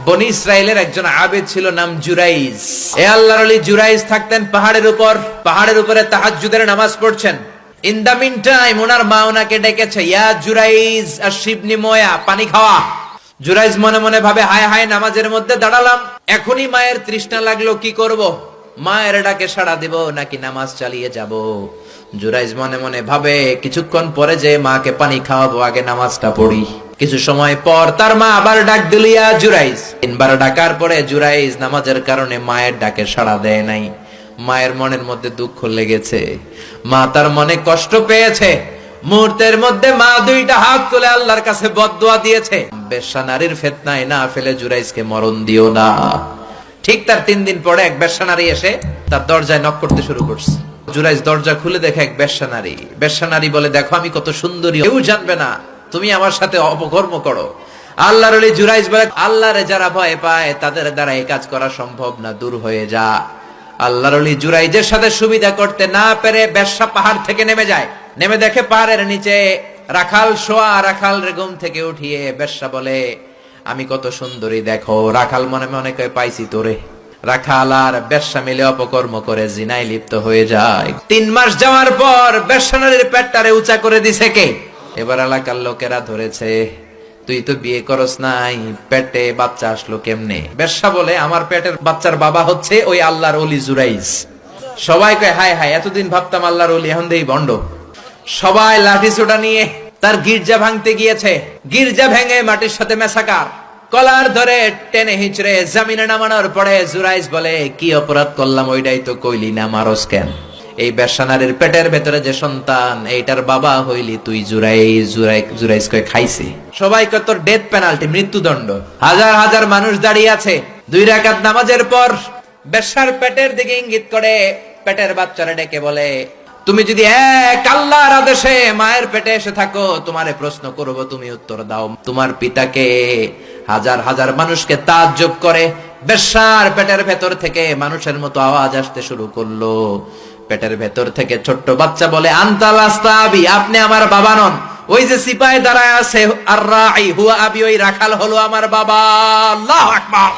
বনি ইসরায়েলের একজন আবেদ ছিল, নাম জুরাইজ। এ আল্লাহর ওলি জুরাইজ থাকতেন পাহাড়ের উপর। পাহাড়ের উপরে তাহাজ্জুদের নামাজ পড়ছেন। ইন দা মিন টাইম ওনার মা ওনাকে ডেকেছে, ইয়া জুরাইজ আশিবনি ময়া, পানি খাওয়া। জুরাইজ মনে মনে ভাবে, হায় হায়, নামাজের মধ্যে দাঁড়ালাম, এখনই মায়ের তৃষ্ণা লাগলো, কি করব? মায়ের ডাকে সাড়া দেব নাকি নামাজ চালিয়ে যাব? জুরাইজ মনে মনে ভাবে, কিছুক্ষণ পরে যে মাকে পানি খাওয়াবো, আগে নামাজটা পড়ি। কিছু সময় পর তার মা আবার ডাক দিল, ইয়া জুরাইজ। 3 বার ডাকার পরে জুরাইজ নামাজের কারণে মায়ের ডাকে সাড়া দেয় নাই। মায়ের মনের মধ্যে দুঃখ লেগেছে, মা তার মনে কষ্ট পেয়েছে। মুহূর্তের মধ্যে মা 2টা হাত তুলে আল্লাহর কাছে বদদুয়া দিয়েছে, বেশ্যা নারীর ফিতনায় না ফেলে জুরাইজকে মরণ দিও না। ঠিক তার 3 দিন পরে এক বেশ্যা নারী এসে তার দরজায় নক করতে শুরু করছে। জুরাইজ দরজা খুলে দেখে এক বেশ্যা নারী। বেশ্যা নারী বলে, দেখো আমি কত সুন্দরী, কেউ জানবে না, তুমি আমার সাথে অপকর্ম করো। আল্লাহর ওলি জুরাইজ বলে, আল্লাহরে যারা ভয় পায় তাদের দ্বারা এই কাজ করা সম্ভব না, দূর হয়ে যা। আল্লাহর ওলি জুরাইজের সাথে সুবিধা করতে না পেরে বেশ্যা পাহাড় থেকে নেমে যায়। নেমে দেখে পাহাড়ের নিচে রাখাল শোয়া। রাখাল ঘুম থেকে উঠিয়ে বেশ্যা বলে, আমি কত সুন্দরী দেখো। রাখাল মনে মনে কয়, পাইছি তোরে। রাখাল আর বেশ্যা মিলে অপকর্ম করে জিনায় লিপ্ত হয়ে যায়। 3 মাস যাওয়ার পর বেশ্যা নারীর পেটটারে উঁচা করে দিছে কে? এবার এলাকার লোকেরা ধরেছে, তুই তো বিয়ে করস নাই, পেটে বাচ্চা আসলো কেমনে? বেশ্যা বলে, আমার পেটের বাচ্চার বাবা হচ্ছে ওই আল্লাহর ওলি জুরাইজ। সবাই কয়, হায় হায়, এতদিন ভাবতাম আল্লাহর ওলি, এখন দেই ভণ্ড। সবাই লাঠি সোটা নিয়ে তার গির্জা ভাঙতে গিয়েছে। গির্জা ভেঙে মাটির সাথে মেসাকার। কলার ধরে টেনে হিচড়ে জমিনে নামানোর পরে জুরাইজ বলে, কি অপরাধ করলাম ওইটাই তো কইলি না, মারস কেন? এই বেশ্যা নারীর পেটের ভেতরে যে সন্তান, এইটার বাবা হইলি তুই জুরাইজ। জুরাইজ কয়, খাইছি। সবাই কয়, তোর ডেথ পেনাল্টি, মৃত্যুদণ্ড। হাজার হাজার মানুষ দাঁড়িয়ে আছে। 2 রাকাত নামাজের পর বেশ্যার পেটের দিকে ইঙ্গিত করে পেটের বাচ্চারা ডেকে বলে, তুমি যদি এক আল্লাহর আদেশে মায়ের পেটে এসে থাকো, তোমারে প্রশ্ন করব, তুমি উত্তর দাও। তোমার পিতাকে? হাজার হাজার মানুষকে তাজ্জব করে বেশ্যার পেটের ভেতর থেকে মানুষের মতো আওয়াজ আসতে শুরু করলো। পেটের ভেতর থেকে ছোট্ট বাচ্চা বলে, আনতাল আস্তাবি, আপনি আমার বাবা নন। ওই যে সিপাহি দাঁড়ায় আছে, আর রাই হুয়া আবি, ওই রাখাল হলো আমার বাবা। আল্লাহু আকবার।